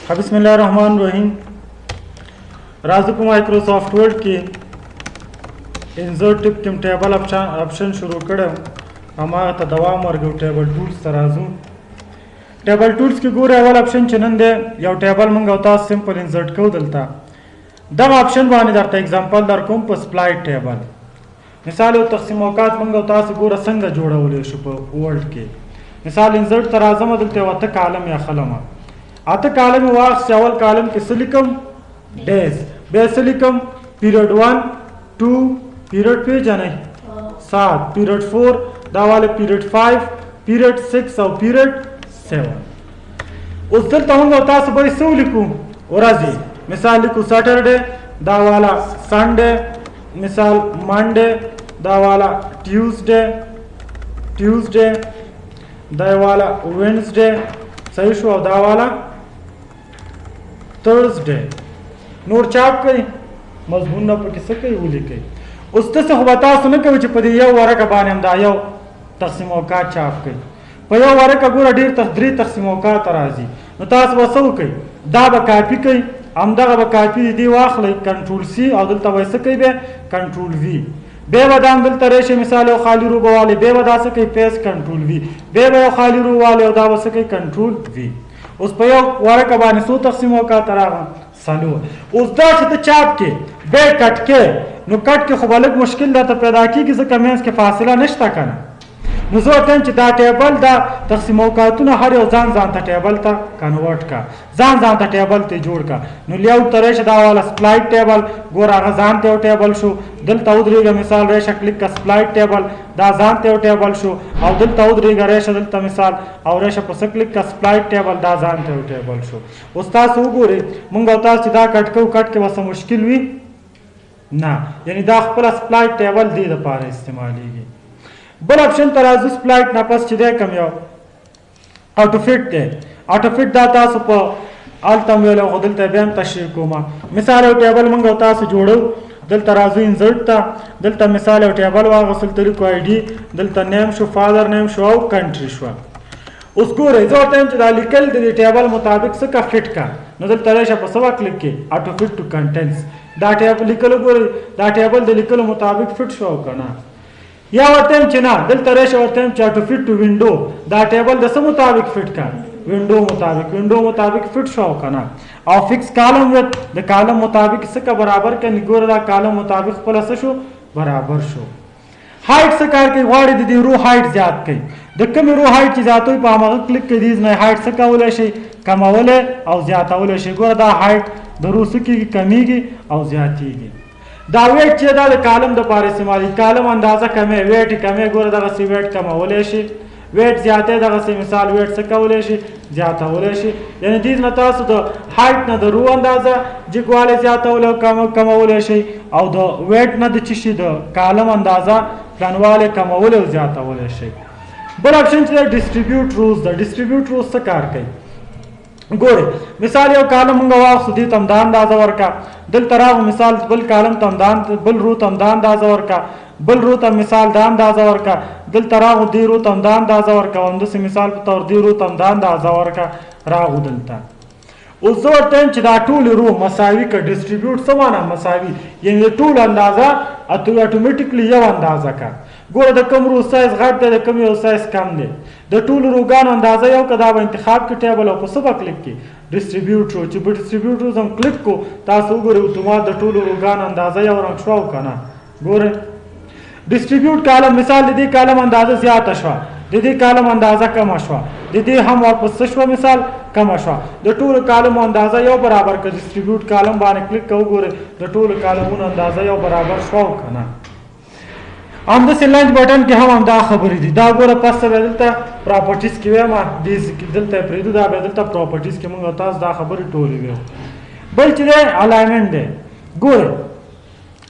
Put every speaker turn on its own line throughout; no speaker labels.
बिस्मिल्लाहिर्रहमानिर्रहीम। राजू को Microsoft word की इंसर्ट टिप टेबल ऑप्शन शुरू करें हमारा तो दवा मर गए टेबल टूल्स तराजू टेबल टूल्स की गोरे अवल ऑप्शन चुनन दे या टेबल मंगवता सिंपल इंसर्ट को दलता दम ऑप्शन बाने दरता एग्जांपल दर कोम पर स्प्लाइट टेबल मिसाल तकसीम औकात मंगवता से गोरा संग जोड़ा बोले शुप वर्ड के मिसाल इंसर्ट तराजम दलते वत कॉलम या खलमा आते कॉलम वाक्स अवल कॉलम के सिलिकम डेज बेसिलिकम पीरियड 1 2 पीरियड पे जाने 7 पीरियड 4 दावाले पीरियड 5 पीरियड 6 और पीरियड 7 उस दिल तहंग होता है सुबह सो लिखूं और आजी मिसाल लिखूं सैटरडे दावाला संडे मिसाल मंडे दावाला ट्यूसडे दावाला वेडनेसडे सही शो दावाला थर्सडे नोर चाप कई मजबून न पकी सके वो लिखे उसते से बता सुन के वच पदी यो वारा का बाने हमदा यो तकसीम औकात चाप कई पयो वारा का गोरा ढेर तस्दरी तकसीम औकात तराजी न तास वसो कई दा बा कापी कई हमदा बा कापी दी वाखले कंट्रोल सी और दल तवैसे कई बे कंट्रोल वी बे बदाम दल तरेशे मिसाल खाली रू वाले बे बदा से कई पेस कंट्रोल वी बे खाली रू वाले दा वसे कई कंट्रोल वी उस पयो वारा का बाने सो तकसीम औकात तरागा सालू उस दा से चाप के बे कट के नु कट के खुबालक मुश्किल दा पैदा की कि कमेंस के फासला नश्ता करना नुजो टेंच दा टेबल दा तकसीम औकातुना हर यो जान जान ता टेबल ता कन्वर्ट का जान जान ता टेबल ते जोड़ का नु लेआउट तरेश दा वाला स्प्लाइट टेबल गोरा जान ते टेबल शो दिल तउदरीगा मिसाल रेशा क्लिक का स्प्लाइट टेबल दा जान ते टेबल शो और दिल तउदरीगा रेशा दिल ता मिसाल और रेशा पस क्लिक का स्प्लाइट टेबल दा जान ते टेबल शो उस्ताद सो गोरे मुंगा उस्ताद सीधा कट के बस मुश्किल हुई ना यानी दा खपल स्प्लाइट टेबल दी द पारे इस्तेमाली बल ऑप्शन तराजू स्प्लाइट ना पस चिदे कम यो ऑटो फिट दाता सुप आलतम वेलो खदलते बेम तशरीह कोमा मिसाल टेबल मंगवता से जोड़ो दल तराजू इंसर्ट ता दल ता मिसाल टेबल वा गसल तरीको आईडी दल ता name show father name show country show उसको रिजल्ट टाइम दा लिकल दे टेबल मुताबिक से का फिट का नजर तरेशा पसवा क्लिक के ऑटो फिट टू कंटेंट्स दा टेबल लिकल गो दा टेबल दे लिकल मुताबिक फिट शो करना या वतन चिना दिल तरेश वतन चाटू फिट टू विंडो दा टेबल दस मुताबिक फिट का विंडो मुताबिक फिट शो करना और fix column with the column मुताबिक इसका बराबर के निगोर दा कॉलम मुताबिक प्लस शो बराबर शो हाइट से कार के वाड़ी दी रो हाइट ज्यादा कई दक्के में रो हाइट ज्यादा ही पामा क्लिक के दीज में हाइट से का वाले शे कमावले और ज्यादा वाले शे गोर दा हाइट दरूस की कमी की और ज्यादा की दा वेट चे दा कॉलम द पारे इस्तेमाली कॉलम अंदाजा कमे वेट कमे गोर दा सी वेट कम होले शी वेट ज्यादा दा सी मिसाल वेट से का होले शी ज्यादा होले शी यानी दीज न तास द हाइट न द रू अंदाजा जिगवाले ज्यादा होले कम होले शी और द वेट न द चिशी द कॉलम अंदाजा प्लानवाले कम होले ज्यादा होले शी बल ऑप्शन चे डिस्ट्रीब्यूट रूल्स से कार कई गोरे मिसाल यो कॉलम मंगवा सुदी तमदान दाजवर का दिल तराव मिसाल बल कॉलम तमदान बल रू तमदान दाजवर का बल रू तम मिसाल दान दाजवर का दिल तराव दी रू तमदान दाजवर का वंदु से मिसाल तौर दी रू तमदान दाजवर का राहु दलता उस दो टेंच दा टूल रू मसावी का डिस्ट्रीब्यूट समाना मसावी ये टूल अंदाजा ऑटोमेटिकली यो अंदाजा का गोरा द कम रू साइज घट दे कम यो साइज कम दे द टूल रू गान अंदाजा यो कदा इंतखाब के टेबल और सब क्लिक की डिस्ट्रीब्यूट रो च डिस्ट्रीब्यूट रो हम क्लिक को तासु गोरे तुमा द टूल रू गान अंदाजा यो रंग शो kana गोरे डिस्ट्रीब्यूट कॉलम मिसाल दी कॉलम अंदाजा ज्यादा शवा दी कॉलम अंदाजा कम शवा दी हम वापस शवा मिसाल कम शवा द टूल कॉलम अंदाजा यो बराबर का डिस्ट्रीब्यूट कॉलम बाने क्लिक को गोरे द टूल कॉलम अंदाजा यो बराबर शो kana हम द लंच बटन के हम दा खबरी दी दा गोरा पास से बदलता प्रॉपर्टीज की वे मा दिस दलता प्रीदु दा बदलता प्रॉपर्टीज के मंग तास दा खबरी टोली वे बल चले अलाइनमेंट दे गोरे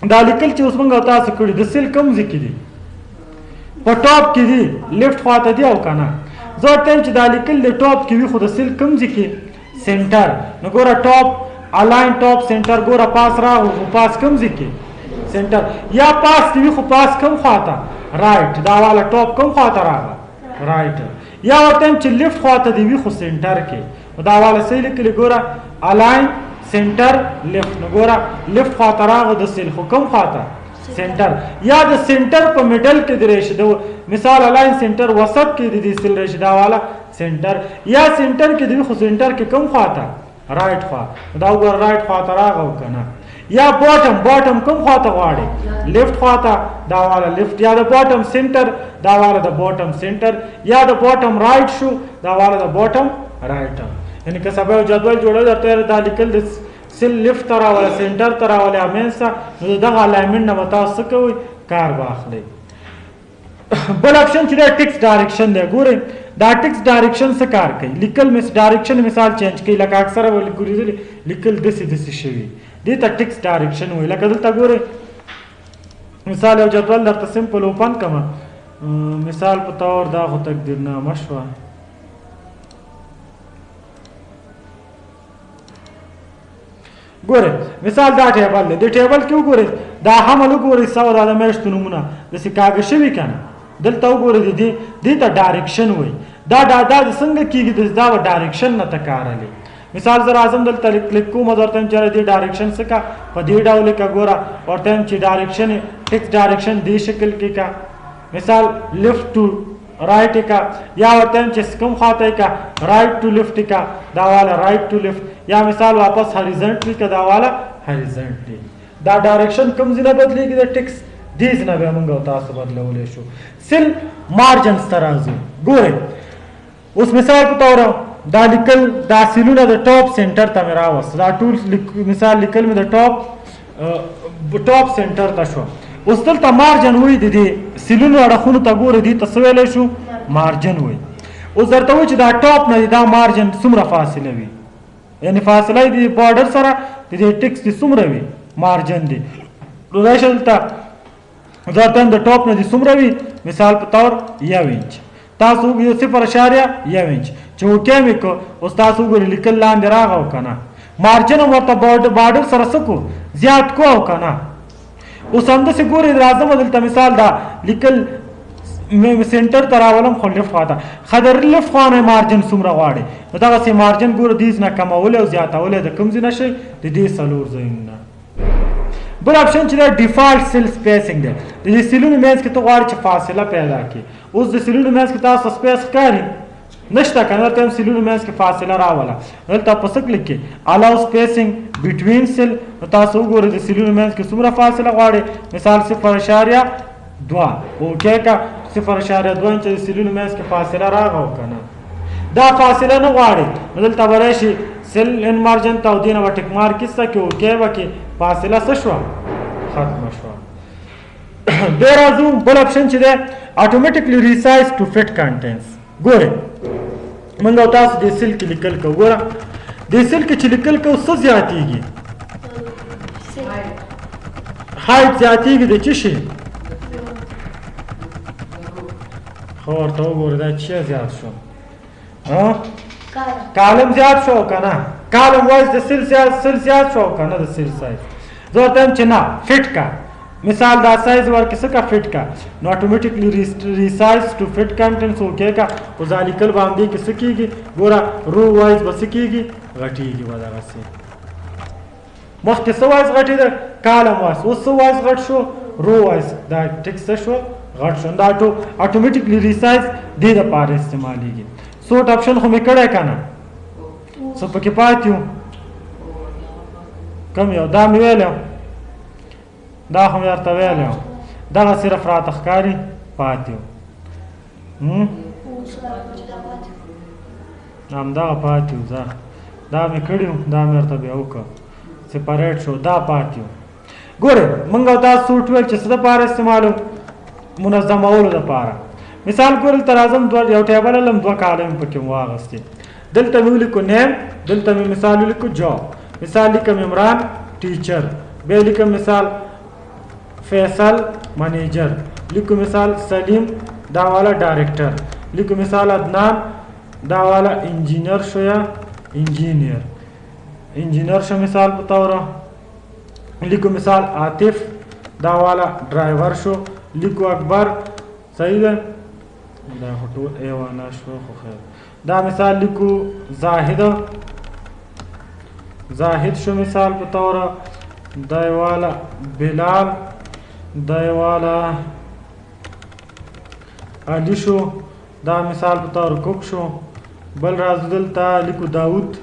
दा लिकल च उस मंग तास कड़ी द सिल कम जिकी दी पर टॉप की दी लेफ्ट फाता दी औ काना जो टेंच दा लिकल दे टॉप की भी खुद सिल कम जिकी सेंटर न गोरा टॉप अलाइन टॉप सेंटर गोरा पास रहा हो पास कम जिकी सेंटर या पास की भी पास कम खाता राइट दा वाला टॉप कम खाता रहा राइट या वतन च लेफ्ट खाता दी भी सेंटर के دا والا صحیح لیکلی ګوره الاین سنټر لیفت. نو ګوره لیفت خواته راغو د سیل خو کوم خواته سنټر یا د سنټر په میډل کې دی راشي. د مثال الاین سنټر وسط کې دی د سیل راشي دا والا سنټر یا سنټر کې دی خو سنټر کې کوم خواته رائټ خوا. دا وګوره رائټ خواته راغو کنه. یا باټم کوم خواته غواړي لیفت خواته دا والا لیفت. یا د باټم سنټر دا والا د باټم سنټر. یا د باټم رائټ شو دا والا د باټم رائټ. یعنی که سبا جدول جوړول درته دا لیکل د سیل لیفت ته راوله سنټر ته راوله امینسه نو دغه الاینمنټ نه به تاسو څه کوئ کار واخلئ. بل اپشن چې دی ټکس ډایرکشن دی. ګورئ دا ټکس ډایرکشن څه کار کوي لیکل ډایرکشن مثال چینج کوي. لکه اکثره به ګورئ لیکل داسې شوي دې ته ټکس ډایرکشن وایي. لکه دلته ګورئ مثال یو جدول درته سمپل اوپن کړمه. مثال په طور دا خو تقدیرنامه شوه. ګورئ مثال دا ټیبل دی. د ټیبل کې وګورئ دا حمل وګورئ 100 دا د میاشتو نومونه داسې کاږه شوي که نه. دلته وګورئ دې ته ډایرکشن وایي. دا څنګه کېږي دا به ډایرکشن نه ته کارلی. مثال زه راځم دلته کلیک کوم درته وایم چې دې ډایرکشن څه کا په دې ډول کا ګوره ورته وایم چې ډایرکشن ټکس ډایرکشن دې شکل کې کا. مثال لیفت ټو رائټ کا یا ورته وایم چې کوم خواته کا رائټ ټو لیفت کا دا والا رائټ ټو لیفت. یا مثال واپس هریزنټلی کا دا والا هریزنټلی. دا ډایرکشن کوم ځای نه بدلیږي د ټکس دې ځای نه به موږ تاسو بدلولی شو. سیل مارجنز ته راځو. ګورئ اوس مثال په توګه دا لیکل دا سیلونه د ټاپ سنټر ته مې راوست. دا ټول مثال لیکل مې د ټاپ سنټر ته شو. اوس دلته مارجن وایي د دې سیلونو اړخونو ته ګورئ دې ته څه ویلی شو مارجن وایي. اوس درته وایي چې دا ټاپ نه دا مارجن څومره فاصله وي یعنی فاصله یې د بارډر سره د دې ټکس د څومره وي مارجن دی. نو دا شی دلته درته د ټاپ نه د څومره وي مثال په طور 1 انچ. تاسو 0.1 انچ چې اوکې مې کو اوس تاسو وګورئ لیکل لاندې راغو که نه. مارجن هم ورته بارډر سره څه کو زیات کو او که نه. اوس همداسې ګورئ راځم دلته مثال دا لیکل سنټر ته راولم خو لیفت خواته ښه د لیفت خوا نه مارجن څومره غواړي نو دغسې مارجن ګوره دې نه کمولی او زیاتولی د کوم ځای نه شئ د دې 4 ځایونو نه. بل اپشن چې دی ډیفالټ سیل سپیسینګ دی. د دې سیلونو منځ کې ته غواړې چې فاصله پیدا کړي. اوس د سیلونو منځ کې تاسو سپیس ښکاري نشته که نه. دلته هم سیلونو منځ کې فاصله راوله. دلته په څه کلیک کې الاو سپیسینګ بټوین سیل. نو تاسو وګورئ د سیلونو منځ کې څومره فاصله غواړئ مثال 0.2 اوکې که 0.2 انچ د سیلونو منځ کې فاصله راغو که نه. دا فاصله نه غواړئ نو دلته به راشي سیل ان مارجن ته او دې نه به ټک مارک ایسته کړي اوکې به کړي فاصله څه شوه ختمه شوه. بیا راځو بل اپشن چې دی اټومیټیکلی ریسایز ټو فټ کنټینټس. ګورئ موږ او تاسو دې سیل کې لیکل کوو. ګوره دې سیل کې چې لیکل کوو څه زیاتېږي هایټ زیاتېږي د څه شي خو ورته وګورئ دا څه زیات شو کالم زیات شو که نه. کالم وایز د سیل زیات شو که نه د سیل سایز. زه ورته وایم چې نه فټ کا مثال دا سایز ورکې څه کا فټ کا نو اټومیټیکلی ریسایز ټو فټ کنټینټس اوکې کا. خو دا لیکل به همدې کې څه کېږي ګوره رو وایز به څه کېږي غټېږي به دغسې. مخکې څه وایز غټېده کالم وایز اوس څه وایز غټ شو رو وایز دا ټکس څه شو غټ شو. دا اټومیټیکلی ریسایز دې دپاره استعمالیږي. سوټ اپشن خو مې کړی که نه څه پکې پاتې و کوم یو دا مې ویلی دا خو مې درته ویلی دغه صرف راته ښکاري پاتې و همدغه پاتې و دا مې کړي و دا مې ورته بیا وکړه سپریټ شو دا پاتې و. ګورئ موږ او تاسو سوټ ویل چې څه دپاره استعمالو منظمولو دپاره. مثال ګورئ دلته راځم یو ټیبل علم 2 کالم پکې مو واغستې. دلته مې ولیکو نیم دلته مې مثال ولیکو جاب. مثال لیکم عمران ټیچر بیا لیکم مثال فیصل منیجر لیکو مثال سلیم دا والا ډایرکټر لیکو مثال عدنان دا والا انجینر شو یا انجینر شو مثال په توره لیکو مثال عاطف دا والا ډرایور شو لیکو اکبر صحیح ده دا ټول ایوانا شو خو خیر دا مثال لیکو زاهد شو مثال په توره دا والا بلال دا والا علی شو دا مثال په تور کوک شو بل راز دلته لیکو داوود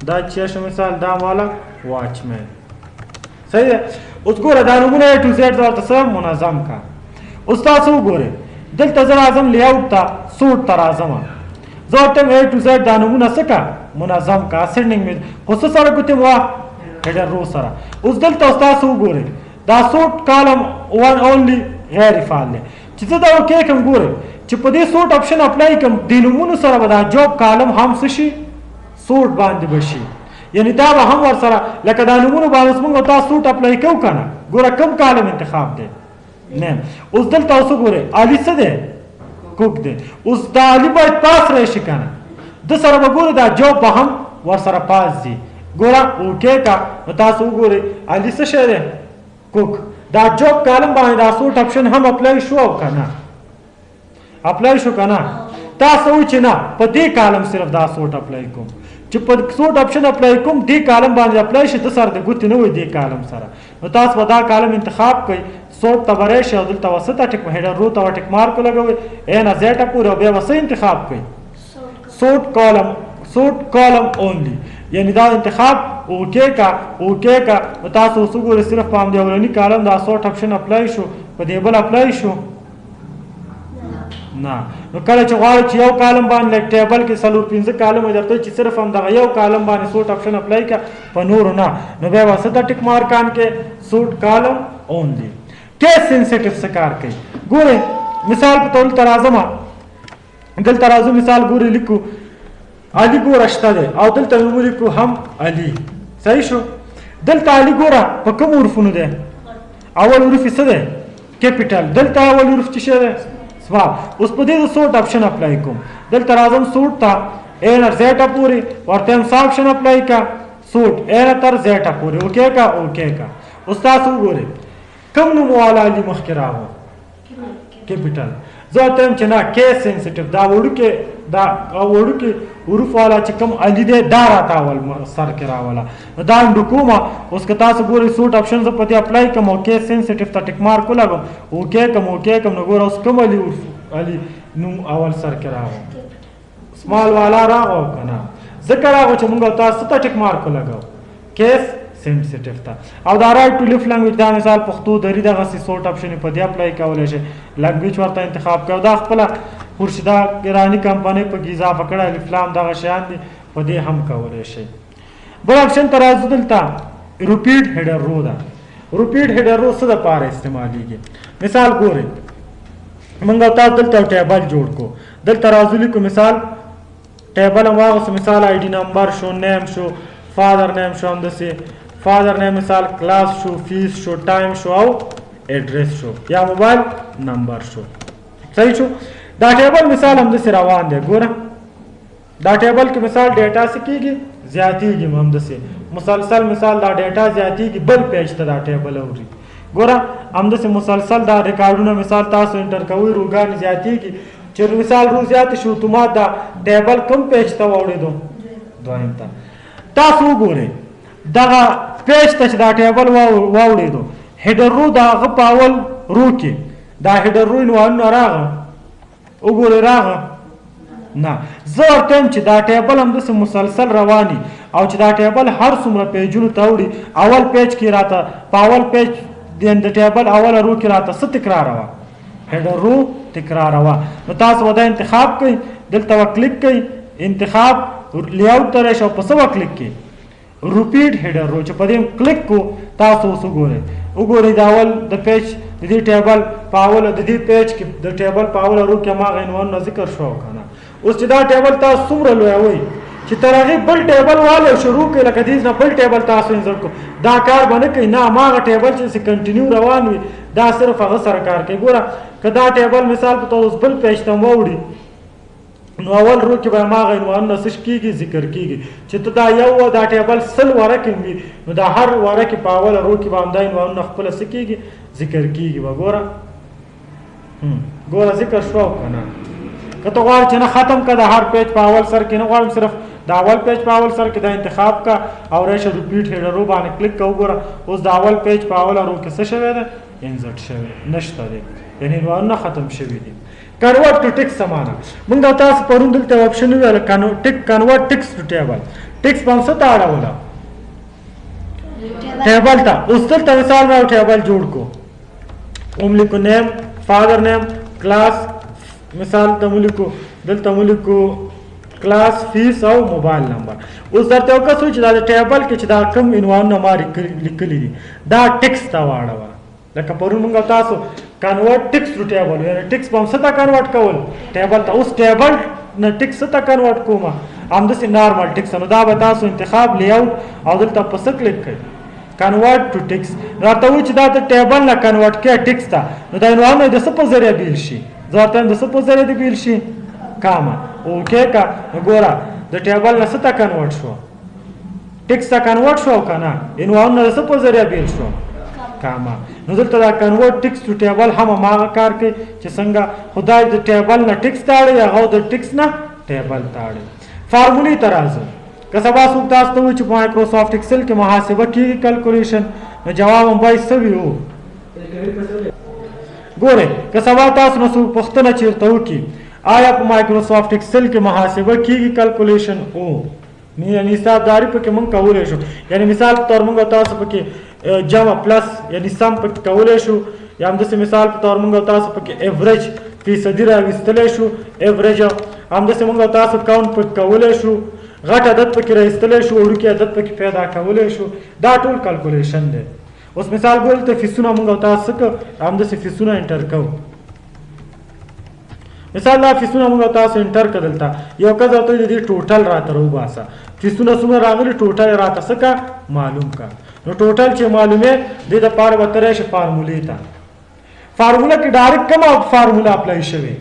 دا چې شو مثال دا والا واچمن صحیح ده اوس ګوره دا نمونه A to Z ورته سم منظم کا اوس تاسو وګوره دلته زه راځم لیاوټ ته سوټ ته راځم زه ورته A to Z دا نمونه څه کا منظم کا سینډینګ می خو څه سره کوتم وا هډر رو سره اوس دلته تاسو وګوره دا سوټ کالم ون اونلی غیر فعال دی چې زه دا وکې کوم ګوره چې په دې سوټ اپشن اپلای کوم د نمونو سره به دا جاب کالم هم څه شي سوټ باندې بشي یعنی دا به هم ور سره لکه دا نمونو باندې موږ تاسو سوټ اپلای کوو کنه ګوره کوم کالم انتخاب دی نه اوس دلته تاسو ګوره علي څه دی کوک دی اوس دا علي باید پاس راشي کنه د سره به ګوره دا جاب به هم ور سره پاس دی ګوره اوکې کا تاسو ګوره علي څه شی دی کوک دا جاب کالم باندې دا سوټ اپشن هم اپلای شو او کنه اپلای شو کنه تاسو چې نه په دې کالم صرف دا سوټ اپلای کوم چې په سوټ اپشن اپلای کوم دې کالم باندې اپلای شي د سر د ګوت نه وي دې کالم سره نو تاسو به دا کالم انتخاب کړئ سوټ ته ورې شي او دلته وسطه ټیک هډر رو ته ټیک مارک لګوي ان زیټه پورې او بیا وسه انتخاب کړئ سوټ کالم اونلی یعنی دا انتخاب اوکې کا تاسو وګورئ صرف په دې اولنی کالم دا سوټ اپشن اپلای شو په دې بل اپلای شو نه نو کله چې غواړئ چې یو کالم باندې ټیبل کې څلور پنځه کالم درته چې صرف هم دغه یو کالم باندې سوټ اپشن اپلای کا په نورو نه نو بیا وسطه ټیک مارکان کې سوټ کالم اونلی کیس سنسټیو څه کار کوي ګوره مثال په تول ترازمه دلته راځو مثال ګوره لیکو علي ګوره شته دی او دلته موږ لیکو هم علي صحیح شو دلته علي ګوره په کوم حروفونو دی اول حرف څه دی کیپیټل دلته اول حرف څه دی سوا اوس په دې سوټ اپشن اپلای کوم دلته راځم سوټ ته ان زیټا پوری ورته هم اپشن اپلای کا سوټ ان تر زیټا پوری اوکې کا اوس تاسو وګورئ کوم نوم والا علي مخکې راغو کیپیټل زه ته چې نه کیس سنسټیو دا وړوکې حروف والا چې کوم علي دی دا راته اول سر کې راوله دا ډکومه اوس که تاسو ګورئ سوټ اپشن زه په دې اپلای کوم او کیس سنسټیو ته ټیک مارک ولګوم اوکې کوم نو ګوره اوس کوم علي نوم اول سر کې راغو سمال والا راغو که نه ځکه راغو چې موږ تاسو ته ټیک مارک ولګو کیس سنسټیو ته او دا رائټ ټو لیفټ لنګویج دا مثال پښتو دري دغسې سوټ اپشن په دې اپلای کولی شي لنګویج ورته انتخاب کوي دا خپله خورشیدا ایراني کمپنۍ پکې اضافه کړی الف لام دغه شیان دي په دې هم کولی شي بل اپشن ته راځو دلته روپیټ هیډر رو ده روپیټ هیډر رو څه دپاره استعمالیږي مثال ګورئ موږ تاسو دلته ټیبل جوړ کو دلته راځو لیکو مثال ټیبل هم واغوسو مثال آی ډي نمبر شو نیم شو فادر نیم شو همداسې فادر نیم مثال کلاس شو فیس شو ټایم شو او ایڈریس شو یا موبایل نمبر شو صحیح شو دا ټیبل مثال همداسې روان دی ګوره دا ټیبل کې مثال ډیټا څه کېږي زیاتېږي همداسې مسلسل مثال دا ډیټا زیاتېږي بل پیج ته دا ټیبل اوري ګوره همداسې مسلسل دا ریکارډونه مثال تاسو انټر کوئ روګانې زیاتېږي چې مثال رو زیات شو اتومات دا ټیبل کوم پیج ته واوړېدو دویم ته تاسو وګورئ دغه پیج ته چې دا ټیبل واوړېدو هیډر رو د هغه په اول رو کې دا هیډر رو عنوانونه راغه وګورئ راغه نه زه ورته یم چې دا ټیبل همداسې مسلسل رواني او چې دا ټیبل هر څومره پیجونو ته وړي اول پیج کې راته په اول پیج د ټیبل اوله رو کې راته څه تکراروه هیډر رو تکراروه نو تاسو به دا انتخاب کوئ دلته به کلیک کوئ انتخاب لیاوټ ته راشي او په څه به کلیک کوئ روپیټ هیډر رو چې په دې کلیک کو تاسو اوس وګورئ دا اول د پیج د دې ټیبل په اوله د دې پیج کې د ټیبل په اوله رو کې هماغه عنوانونه ذکر شو که نه اوس چې دا ټیبل تاسو څومره لویوئ چې تر هغې بل ټیبل والی شروع کوي لکه دې نه بل ټیبل تاسو انزر کو دا کار به نه کوي نه هماغه ټیبل چې کنټینیو روان وي دا صرف هغه سره کار کوي ګوره که دا ټیبل مثال په توګه اوس بل پیج ته واوړي نو اول رو کې به هماغه عنوانونه څه کېږي ذکر کېږي چې ته دا یو دا ټیبل 100 واره کې وي نو دا هر واره کې په اوله رو کې به همدا عنوانونه خپله څه کېږي ذکر کېږي به ګوره ذکر شو که نه که ته غواړې چې نه ختم که د هر پیج په اول سر کې نه غواړم صرف د اول پیج په اول سر کې دا انتخاب کا او راشه ریپیټ هیډرو باندې کلیک کا وګوره اوس د اول پیج په اول رو کې څه شوی ده انزرټ شوی نشته دی یعنی عنوانونه ختم شوي دي. کنورټ ټو ټیکس سمانه موږ تاسو پرون دلته آپشن ویل کنورټ ټیکس ټو ټیبل ټیکس په څه ته اړوله ټیبل ته. اوس دلته مثال ما ټیبل جوړ کو اوم لیکو نیم فادر نیم کلاس مثال ته ملیکو دلته ملیکو کلاس فیس او موبایل نمبر. اوس درته یو کس وایي چې دا د ټیبل کې چې دا کوم عنوانونه ما لیکلي دي دا ټیکس ته واړوه لکه پرون موږ تاسو کنورټ ټیکس ټو ټیبل یعنی ټیکس په څه ته کنورټ کول ټیبل ته. اوس ټیبل نه ټیکس ته کنورټ کومه همداسې نارمل ټیکس نو دا به تاسو انتخاب لیاوټ او دلته په څه کلیک کوئ کنورټ ټو ټیکس. راته وایي چې دا ته ټیبل نه کنورټ کړه ټیکس ته نو دا عنوانونه د څه په ذریعه بیل شي زه ورته وایم د څه په ذریعه دې بیل شي کامه اوکې که نو ګوره د ټیبل نه څه ته کنورټ شو ټیکس ته کنورټ شو که نه عنوانونه د څه په ذریعه بیل شو کامه. نو دلته دا کنورټ ټیکس ټو ټیبل هم هماغه کار کوي چې څنګه خدای د ټیبل نه ټیکس ته اړوي هغه د ټیکس نه ټیبل ته اړوي. فارمولې ته راځو که سبا څوک تاسو ته وایي چې په مایکروسافټ ایکسل کې محاسبه کېږي کلکولیشن نو جواب هم باید څه وي و ګورئ که سبا تاسو نه څوک پوښتنه چېرته وکړي آیا په مایکروسافټ ایکسل کې محاسبه کېږي کلکولیشن او یعنې حسابداري پکې موږ کولی شو یعنې مثال په طور موږ تاسو پکې جمع پلس یعنې سم پکې کولی شو یا همداسې مثال په طور موږ تاسو پکې ایوریج فیصدي راویستلی شو ایوریج همداسې موږ تاسو کاونټ پکې کولی شو غټ عدد پکې راویستلی شو وړوکي عدد پکې پیدا کولی شو دا ټول کلکولیشن دی. اوس مثال ګورئ ته فیسونه موږ تاسو څه کوو همداسې فیسونه انټر کوو مثال دا فیسونه موږ تاسو انټر کړه دلته یو کس ورته وایي د دې ټوټل راته راوباسه فیسونه څومره راغلي ټوټل راته څه کا معلوم کا نو ټوټل چې معلومې دې دپاره به ته راشې فارمولې ته فارموله کې ډایرکټ کومه فارموله اپلای شوې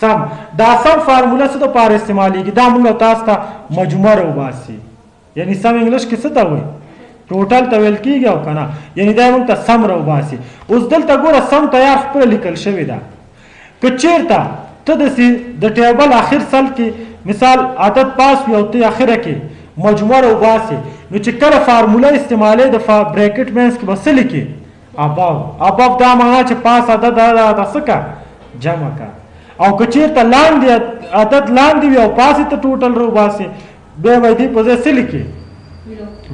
سم دا سم فارموله څه دپاره استعمالیږي دا موږ تاسو ته مجموعه راوباسي یعنې سم انګلیش کې څه ته وایي ټوټل ته ویل کېږي او که نه یعنې دا موږ ته سم راوباسي. اوس دلته ګوره سم تیار خپله لیکل شوې ده که چیرته ته د ټیبل آخر سل کې مثال عدد پاس وي او ته اخره کې مجموعه راوباسې نو چې کله فارموله استعمالوې د بریکټ مینس کې به څه لیکې اباو دا معنا چې پاس عدد دا څه کا جمع کا او که چیرته لاندې عدد لاندې وي او پاسې ته ټوټل راوباسې بیا به دې په ځای څه لیکې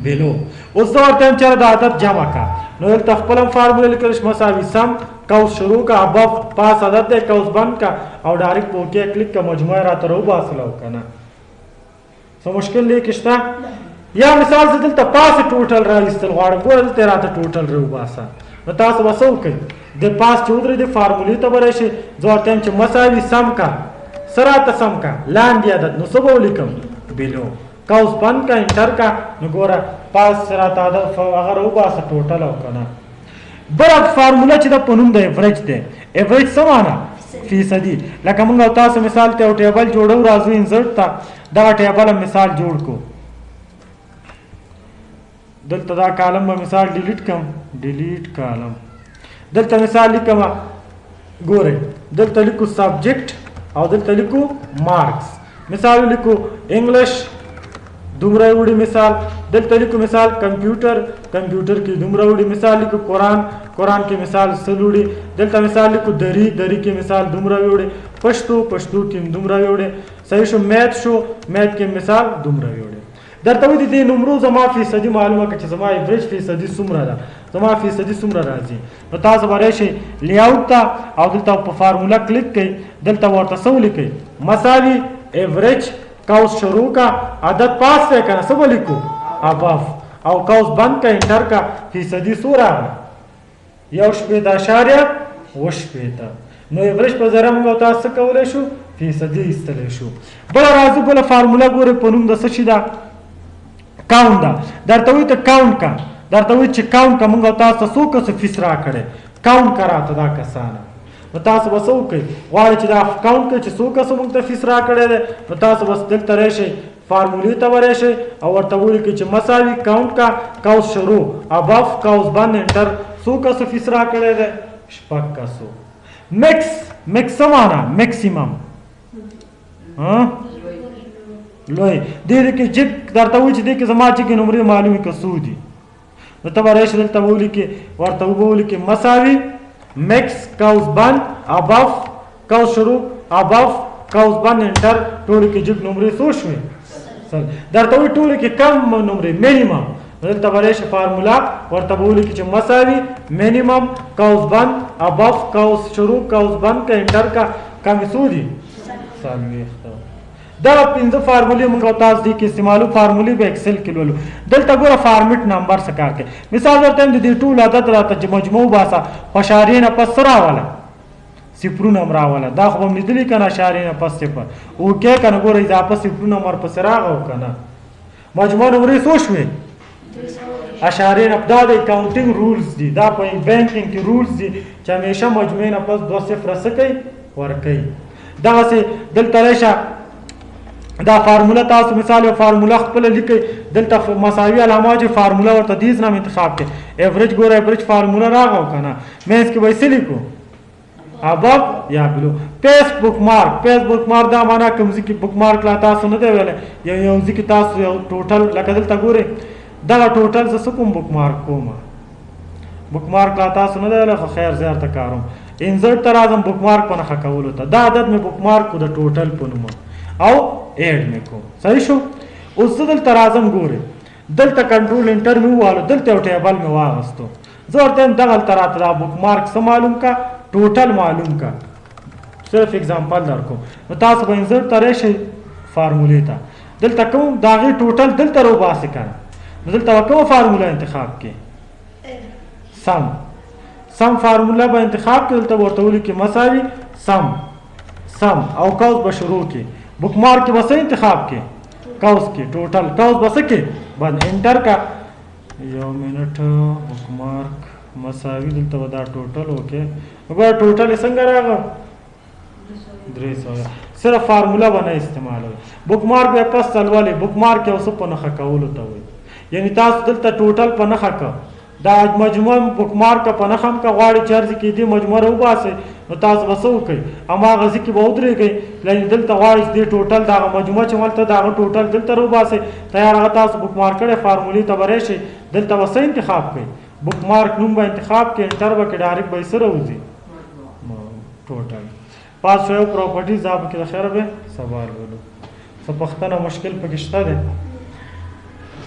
بیلو. اوس زه ورته یم چېرې د عدد جمع کا نو دلته خپله هم فارموله لیکلی شي مساوي سم قوس شروع کا اباف پاس عدد دی قوس بند کا او ډایرکټ په اوکې کلیک کا مجموعه راته راوباسله او که نه څه مشکل دی کې شته یا مثال زه دلته پاسې ټوټل راویستل غواړم ګوره دلته یې راته ټوټل راوباسه نو تاسو به څه وکړئ د پاس چې ودرېدې فارمولې ته به راشئ زه ورته یم چې مساوي سم کا څه راته سم کا لاندې عدد نو څه به ولیکم بیلو قوس بند کا انټر کا نو ګوره پاس راته عدد هغه راوباسه ټوټل او که نه. بله فارموله چې ده په نوم د ایوریج دی ایوریج څه معنا فیصدي لکه موږ او تاسو مثال ته یو ټیبل جوړو راځو انزرټ ته دغه ټیبل هم مثال جوړ کو دلته دا کالم به مثال ډیلیټ کم ډیلیټ کالم دلته مثال لیکم ګورئ دلته لیکو سبجیکټ او دلته لیکو مارکس مثال لیکو انګلیش دومره وړي مثال دلته لیکو مثال کمپیوټر کمپیوټر کې دومره وړي مثال لیکو قرآن قرآن کې مثال سل وړي دلته مثال لیکو دری دری کې مثال دومره وړي پښتو پښتو کې دومره وړي صحیح شو میث شو میث کې مثال دومره وړي درته وایي د دې نمرو زما فیصدي معلومه کړه چې زما ایوریج فیصدي څومره ده زما فیصدي څومره راځي نو تاسو به راشئ لیاوټ ته او دلته په فارموله کلیک کوئ دلته ورته څه ولیکئ مساوي ایوریج قوس شروع کا عدد پاس ہے کنه څه به لیکو اباف او قوس بند کا انټر کا فیصدي څو راغله 1.8 نو ایوریج په ذره موږ تاسو کولی شو فیصدي ایستلی شو. بله راځو بله فارموله ګورئ په نوم د څه شي ده کاونټ ده درته وایي ته کاونټ کا درته وایي چې کاونټ کا موږ تاسو ته څو کسه فیس راکړی کاونټ کا راته دا کسانه نو تاسو به څه وکړئ غواړئ چې دا کاونټ کړئ چې څو کسه موږ ته فیس راکړی دی نو تاسو بس دلته راشئ فارمولې ته به راشئ او ورته ولیکئ چې مساوي کاونټ کا قوس شروع اباف قوس بند انټر څو کسه فیس راکړی دی 6 کسو میکس څه معنا میکسیمم لوی دې کې جګ درته وایي چې دې کې زما چې نمرې معلومې که څو دي نو ته به راشي دلته به ولیکې ورته به ولیکې مساوي مکس قوس بند ابف قوس شروع ابف قوس بند انټر ټولې کې جګ نمرې څو شوې درته وایي ټولې کې کم نمرې مینیمم دلته به راشي فارمولا ورته به ولیکې چې مساوي مینیمم قوس بند ابف قوس شروع قوس بند که انټر کا کمې څو دي څلوېښت دا پنځه فارمولې موږ تاسو دې کې استعمالو فارمولې به ایکسل کې لولو دلته ګوره فارمیټ نمبر څه کار کوي مثال درته د دې ټول عدد راته مجموع باسه په اشاریې نه پس راوله صفرونه هم راوله دا خو به مې لیدلي که نه اشاریې نه پس صفر اوکې که نه ګوره اضافه صفرونه هم ورپسې راغلو که نه مجموع نمرې څو شوې اشاریې نه دا د اکاونټینګ رولز دي دا په بینکینګ کې رولز دي چې همیشه مجموعې نه پس 2 صفره څه کوي ورکوي دغسې دلته راشه دا فارموله تاسو مثال یو فارموله خپل لیکئ دلته مساوي علامه چې فارموله ورته دیز نام انتخاب کړئ ایوریج ګوره ایوریج فارموله راغو کنه مینس کې به څه لیکو اباب یا بلو پیس بک مارک دا معنا کوم ځکه بک مارک لا تاسو نه دی ویل یو ځکه تاسو یو ټوټل لکه دلته ګوره دا ټوټل څه کوم بک مارک کوم بک مارک لا تاسو نه دی ویل خو خیر زیار ته کاروم انزرټ تر اعظم بک مارک په نخښه کولو ته دا عدد مې بک مارک کو د ټوټل په نوم او ایډ مې کو صحیح شو اوس زه دلته راځم ګورې دلته کنټرول انټر مې ووالو دلته یو ټیبل مې واغستو زه ورته وایم دغلته راته دا بک مارک څه معلوم کا ټوټل معلوم کا صرف اگزامپل در کوم نو تاسو به انزرټ ته راشئ فارمولې ته دلته کوم د هغې ټوټل دلته روباسې که نو دلته به کومه فارموله انتخاب کړې سم فارموله به انتخاب کړې دلته به ورته ولیکې مساوي سم او قوس به شروع کړې بک مارک کې به څه انتخاب کې قوس کې ټوټل قوس به څه کې بند انټر کا یو منټ بک مارک مساوي دلته به دا ټوټل وکې وګوره ټوټل یې څنګه راغی 300 صرف فارموله به نه استعمالوي بک مارک به پس څلولې بک مارک یو څه په نښه کولو ته وایي یعنی تاسو دلته ټوټل په نښه که دا مجموعه بک مارک په نښه هم که غواړئ چې هر ځای کې دې مجموعه راوباسئ نو تاسو به څه وکئ هماغه ځای کې به ودرېږئ لکه دلته غواړئ چې دې ټوټل د هغه مجموعه چې هلته د هغه ټوټل دلته راوباسئ تیار هغه تاسو بک مارک کړی فارمولې ته به راشئ دلته به څه انتخاب کړئ بک مارک نوم به انتخاب کړئ انټر به کړئ ډایرکټ به یې څه راوځي ټوټل پاس شویو پراپرټیز دا پکې د خیره به سوال ولو څه پوښتنه مشکل پکې شته دی